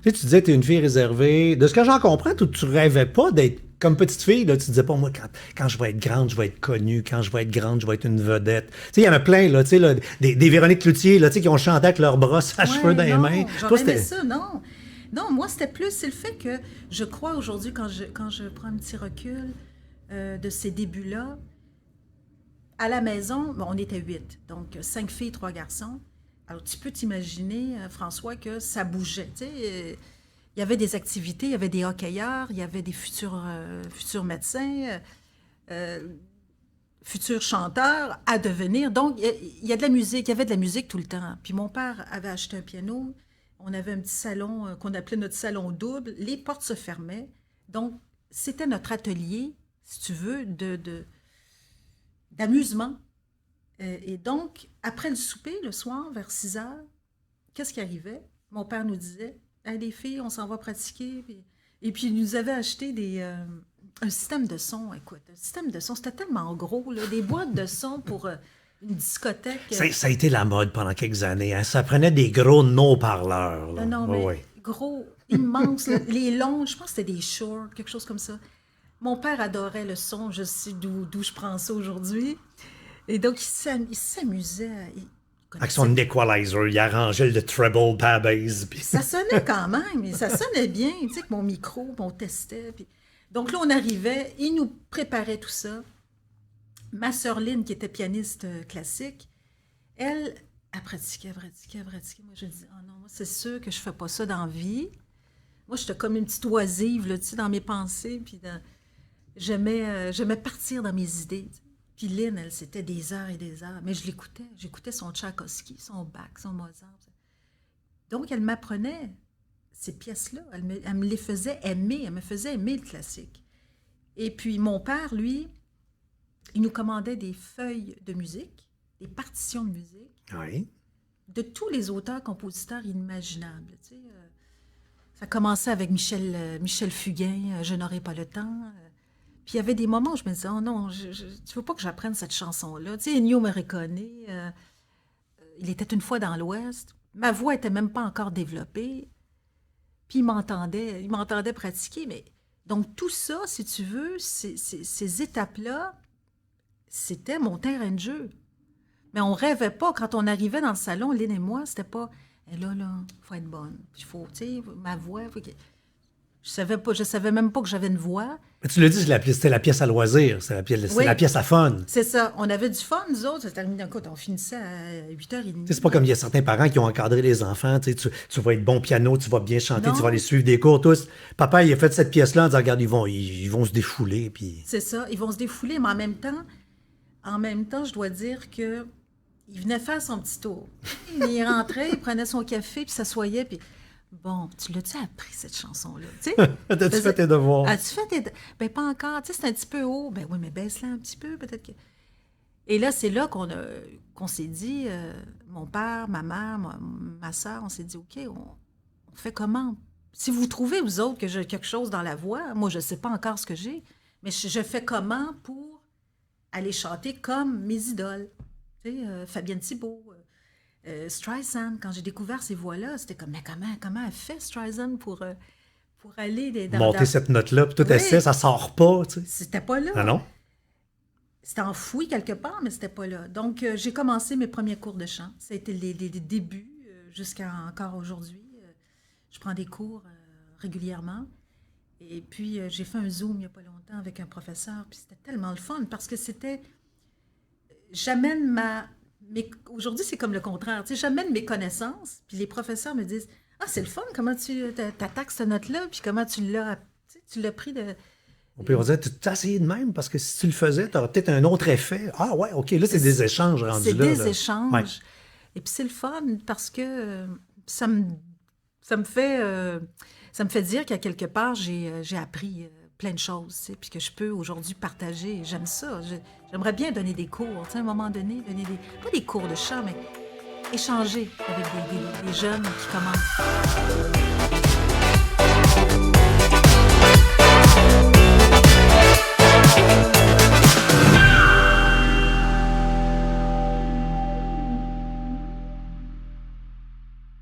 Tu sais, tu disais que tu es une fille réservée. De ce que j'en comprends, tu rêvais pas d'être comme petite fille. Là, tu disais pas, moi, quand je vais être grande, je vais être connue. Quand je vais être grande, je vais être une vedette. Tu sais, il y en a plein, là, tu sais, là, des Véronique Cloutier, là, tu sais, qui ont chanté avec leurs brosses à cheveux dans les mains. Non, j'aurais aimé ça, non. Non, moi, c'était plus, c'est le fait que je crois aujourd'hui, quand je prends un petit recul de ces débuts-là, à la maison, bon, on était 8, donc 5 filles, 3 garçons. Alors, tu peux t'imaginer, François, que ça bougeait. Tu sais, il y avait des activités, il y avait des hockeyeurs, il y avait des futurs médecins, futurs chanteurs à devenir. Donc, il y a de la musique, il y avait de la musique tout le temps. Puis mon père avait acheté un piano. On avait un petit salon qu'on appelait notre salon double. Les portes se fermaient. Donc, c'était notre atelier, si tu veux, d'amusement. Et donc, après le souper, le soir, vers 6 heures, qu'est-ce qui arrivait? Mon père nous disait, hey, les filles, on s'en va pratiquer. Et puis, il nous avait acheté un système de son. Écoute, un système de son, c'était tellement gros, là, des boîtes de son pour une discothèque. Ça a été la mode pendant quelques années. Hein. Ça prenait des gros non-parleurs. Là. Non, mais gros, immense, là, les longs, je pense que c'était des Shure, quelque chose comme ça. Mon père adorait le son, je sais d'où je prends ça aujourd'hui. Et donc, il s'amusait. Avec son equalizer, il arrangeait le treble par bass. Puis... Ça sonnait quand même, ça sonnait bien, tu sais, que mon micro, on testait. Puis... Donc là, on arrivait, il nous préparait tout ça. Ma sœur Lynn, qui était pianiste classique, elle pratiquait. Moi, je dis, oh non, moi, c'est sûr que je fais pas ça dans la vie. Moi, j'étais comme une petite oisive, là, tu sais, dans mes pensées, puis j'aimais partir dans mes idées. Puis Lynn, elle, c'était des heures et des heures. Mais je l'écoutais. J'écoutais son Tchaïkovski, son Bach, son Mozart. Donc, elle m'apprenait ces pièces-là. Elle me les faisait aimer. Elle me faisait aimer le classique. Et puis, mon père, lui, il nous commandait des feuilles de musique, des partitions de musique, oui. de tous les auteurs-compositeurs inimaginables. Tu sais, ça commençait avec Michel Fugain, Je n'aurai pas le temps. Puis il y avait des moments où je me disais, oh non, tu veux pas que j'apprenne cette chanson-là. Tu sais, Ennio Morricone, il était une fois dans l'Ouest. Ma voix était même pas encore développée. Puis il m'entendait pratiquer. Mais donc tout ça, si tu veux, ces étapes-là, c'était mon terrain de jeu. Mais on rêvait pas, quand on arrivait dans le salon, Lynn et moi, c'était pas, là, faut être bonne. Puis il faut, tu sais, ma voix, je savais même pas que j'avais une voix. Mais tu l'as dit, c'était la pièce à loisir, c'est la pièce à fun. C'est ça. On avait du fun, nous autres. On finissait à 8h30. C'est pas comme il y a certains parents qui ont encadré les enfants. Tu vas être bon piano, tu vas bien chanter, Non. tu vas aller suivre des cours, tous. Papa, il a fait cette pièce-là en disant, regarde, ils vont se défouler. Puis... C'est ça. Ils vont se défouler, mais en même temps, je dois dire que il venait faire son petit tour. Il rentrait, il prenait son café, puis s'assoyait, puis... Bon, tu l'as-tu appris, cette chanson-là? As-tu fait tes devoirs? As-tu fait tes... Ben, pas encore. Tu sais, c'est un petit peu haut. Ben oui, mais baisse-la un petit peu, peut-être que... Et là, c'est là qu'on s'est dit, mon père, ma mère, ma soeur, on s'est dit, OK, on fait comment? Si vous trouvez, vous autres, que j'ai quelque chose dans la voix, moi, je ne sais pas encore ce que j'ai, mais je fais comment pour aller chanter comme mes idoles? Tu sais, Fabienne Thibault... Streisand, quand j'ai découvert ces voix-là, c'était comme, mais comment elle fait, Streisand, pour aller monter cette note-là, puis tout essaie, ça sort pas, tu sais. C'était pas là. Ah non? C'était enfoui quelque part, mais c'était pas là. Donc, j'ai commencé mes premiers cours de chant. Ça a été les débuts, jusqu'à encore aujourd'hui. Je prends des cours régulièrement. Et puis, j'ai fait un Zoom il n'y a pas longtemps avec un professeur, puis c'était tellement le fun, parce que c'était... Mais aujourd'hui, c'est comme le contraire. Tu sais, j'amène mes connaissances, puis les professeurs me disent « Ah, c'est le fun, comment tu t'attaques cette note-là, puis comment tu l'as pris de... » On peut dire, tu t'as essayé de même, parce que si tu le faisais, tu aurais peut-être un autre effet. Ah ouais, OK, là, c'est des échanges rendus là. C'est des échanges. Ouais. Et puis c'est le fun, parce que ça me fait dire qu'à quelque part, j'ai appris... plein de choses, tu sais, puis que je peux aujourd'hui partager. J'aime ça. J'aimerais bien donner des cours, tu sais, à un moment donné, pas des cours de chant, mais échanger avec des jeunes qui commencent.